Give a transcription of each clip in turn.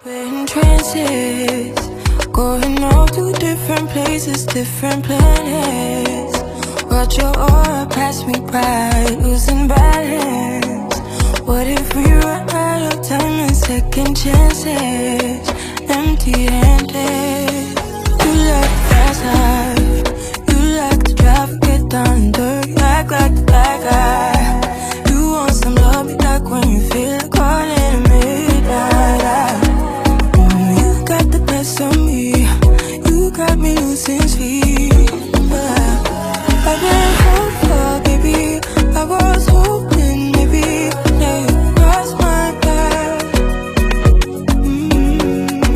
We're in trances, going all to different places, different planets. Watch your aura pass me by, losing balance. What if we run out of time and second chances? Empty-handed. You like fast life, you like to drive and get down dirt. You act like the bad guy. You want some love, be like when you feel like calling midnight. You got the best of me, you got me losing sleep. I've been hopeful, baby, I was hoping maybe that you crossed my path.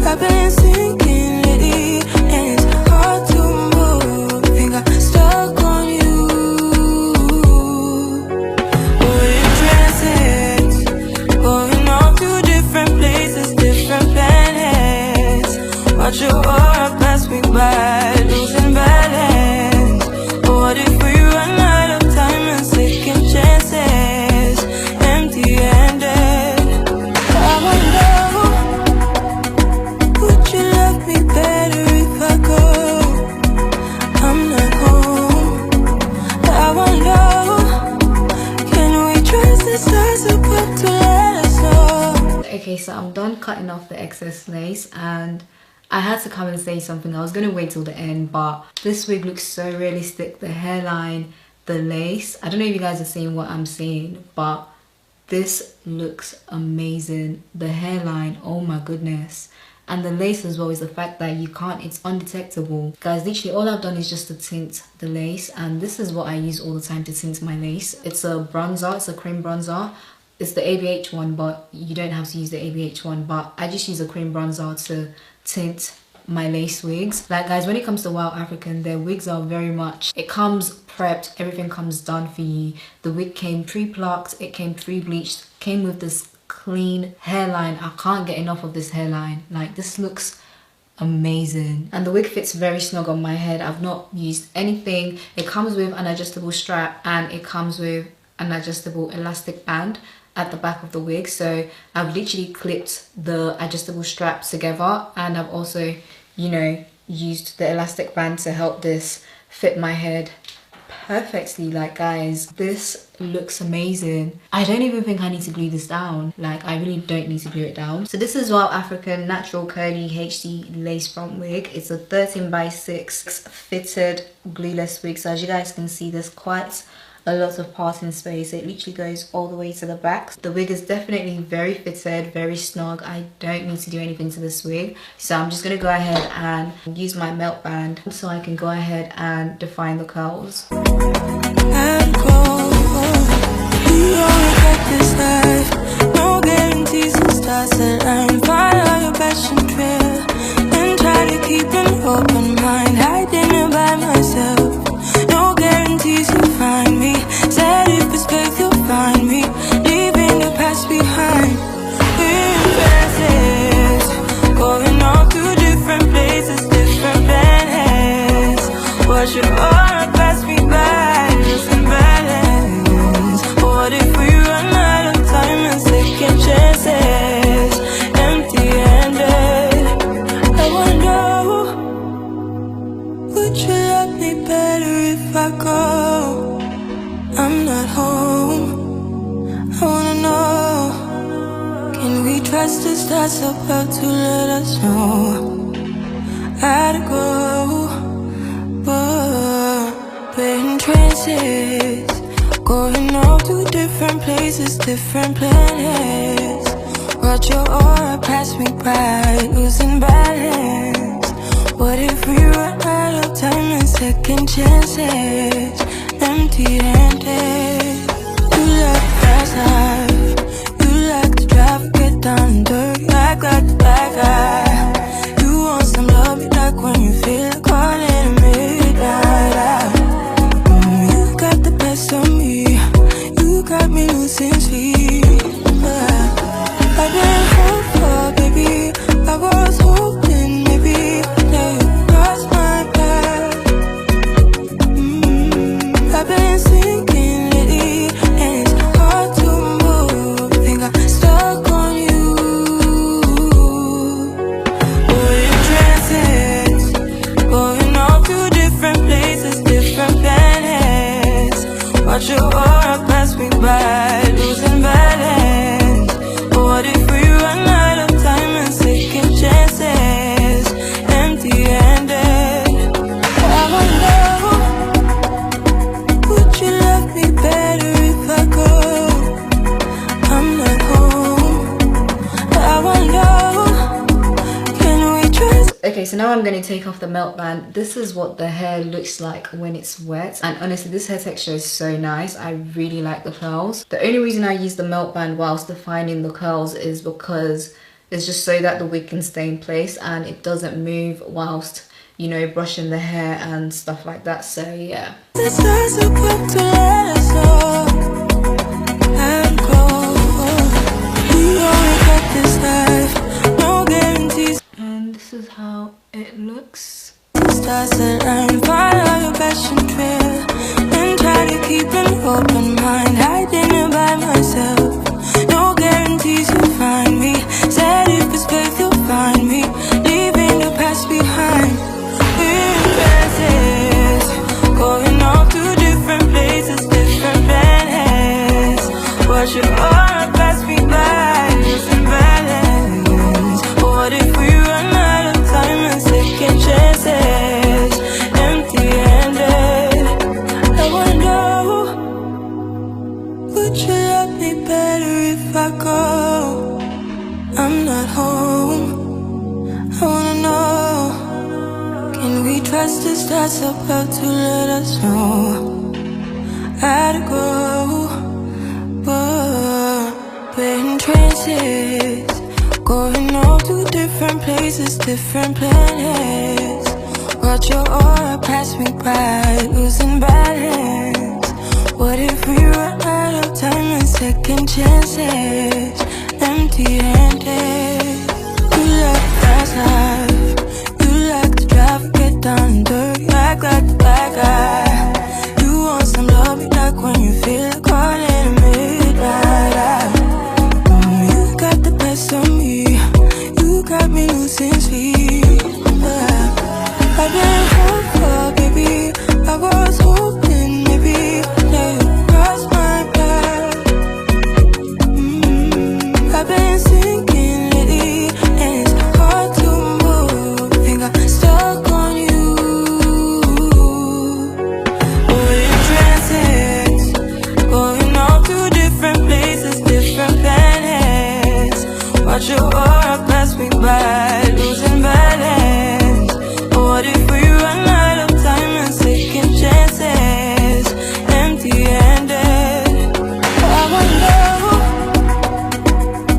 I've been sinking lately, and it's hard to move. Think I'm stuck on you. We're in trances, going off to different places, different planets. Watch your aura pass me by, losing balance. What if we run out of time and second chances? Empty-handed. I wonder, would you love me better if I go? I'm not home. I wonder, can we trust the stars above to let us know? Okay, so I'm done cutting off the excess lace and I had to come and say something. I was going to wait till the end, but this wig looks so realistic. The hairline, the lace. I don't know if you guys are seeing what I'm seeing, but this looks amazing. The hairline, oh my goodness. And the lace as well is the fact that you can't, it's undetectable. Guys, literally all I've done is just to tint the lace, and this is what I use all the time to tint my lace. It's a bronzer, it's a cream bronzer. It's the ABH one, but you don't have to use the ABH one, but I just use a cream bronzer to tint my lace wigs. Like guys, when it comes to WowAfrican, their wigs are very much, it comes prepped, everything comes done for you. The wig came pre-plucked, it came pre-bleached, came with this clean hairline. I can't get enough of this hairline. Like, this looks amazing, and the wig fits very snug on my head. I've not used anything. It comes with an adjustable strap and it comes with an adjustable elastic band at the back of the wig, so I've literally clipped the adjustable straps together, and I've also, you know, used the elastic band to help this fit my head perfectly. Like guys, this looks amazing. I don't even think I need to glue this down. Like, I really don't need to glue it down. So this is WowAfrican natural curly HD lace front wig. It's a 13x6 fitted glueless wig, so as you guys can see, there's quite a lot of parting space. It literally goes all the way to the back. The wig is definitely very fitted, very snug. I don't need to do anything to this wig, so I'm just gonna go ahead and use my melt band so I can go ahead and define the curls. No guarantees and stars align. Follow your passion trail and try to keep an open mind. I didn't by myself. No guarantees you'll find me. Said if it's faith you'll find me. Leaving the past behind. We're in trances, going all to different places, different planets. Watch your aura pass me by, losing balance. What if we run out of time and second chances? Empty-handed. I wonder, would you love me better if I go? I'm not home. I wanna know, can we trust the stars about to let us know? I'd go, but we're in trances, going all to different places, different planets. Watch your aura pass me by, losing balance. What if we run out of time and second chances? Empty-handed. You like fast life, you like to drive and get down dirt. You act like the bad guy. You want some love, be like when you feel like calling midnight. You got the best of me, you got me losing sleep. I've been hopeful, baby, I was hoping maybe that you crossed my path. I've been sinking lately, and it's hard to move. Think I'm stuck on you. Okay, so now I'm going to take off the melt band. This is what the hair looks like when it's wet, and honestly this hair texture is so nice. I really like the curls. The only reason I use the melt band whilst defining the curls is because it's just so that the wig can stay in place and it doesn't move whilst, you know, brushing the hair and stuff like that. So yeah. And this is how it looks. Stars and follow your passion trail and try to keep an open mind. Hiding by myself, no guarantees you'll find me. Said if it's faith you'll find me, leaving the past behind. We're in trances, going off to different places, different planets. Watch your aura pass me by, losing balance. What if we run out of time and second chances? Empty-handed. I wonder, would you love me better if I go? I'm not home. I wanna know, can we trust the stars about to let us know? How to go? We're in trances, going off to different places, different planets. Watch your aura pass me by, losing balance. What if we run out of time and second chances? Empty-handed. You like the fast life, you like to drive, get down dirty, act like the bad guy. You want some love, you like when you feel like calling at midnight. You got the best of me, you got me losing sleep. I've been hopeful, baby, I was hoping maybe that you'd cross my path. I've been sinking lately and it's hard to move. Think I'm stuck on you. We're in trances, going off to different places, different planets. Watch your aura pass me by, losing balance. What if we run out of time and second chances? Empty-handed. I wonder,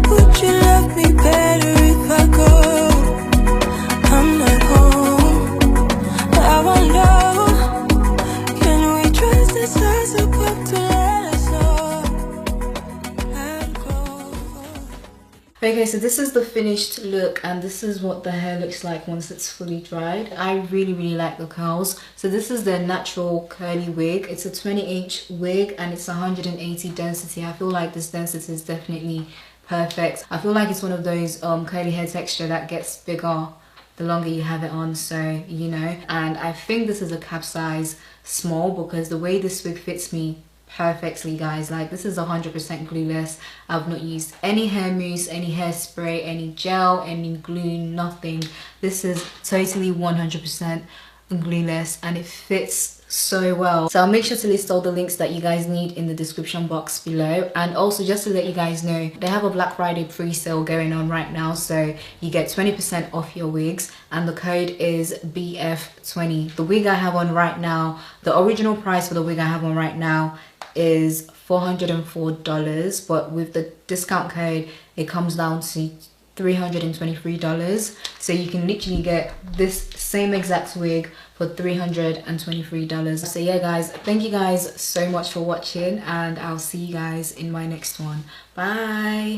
would you love me better if I go? I'm not home. I wonder, can we trust the stars above to let us know? I'd go. Okay, so this is the finished look and this is what the hair looks like once it's fully dried. I really like the curls. So this is the natural curly wig. It's a 20-inch wig and it's 180 density. I feel like this density is definitely perfect. I feel like it's one of those curly hair texture that gets bigger the longer you have it on, so you know. And I think this is a cap size small because the way this wig fits me perfectly, guys. Like, this is 100% glueless. I've not used any hair mousse, any hairspray, any gel, any glue, nothing. This is totally 100% glueless and it fits so well. So I'll make sure to list all the links that you guys need in the description box below. And also, just to let you guys know, they have a Black Friday pre-sale going on right now, so you get 20% off your wigs and the code is BF20. The wig I have on right now, the original price for the wig I have on right now is $404, but with the discount code it comes down to $323. So you can literally get this same exact wig for $323. So yeah guys, thank you guys so much for watching and I'll see you guys in my next one. Bye.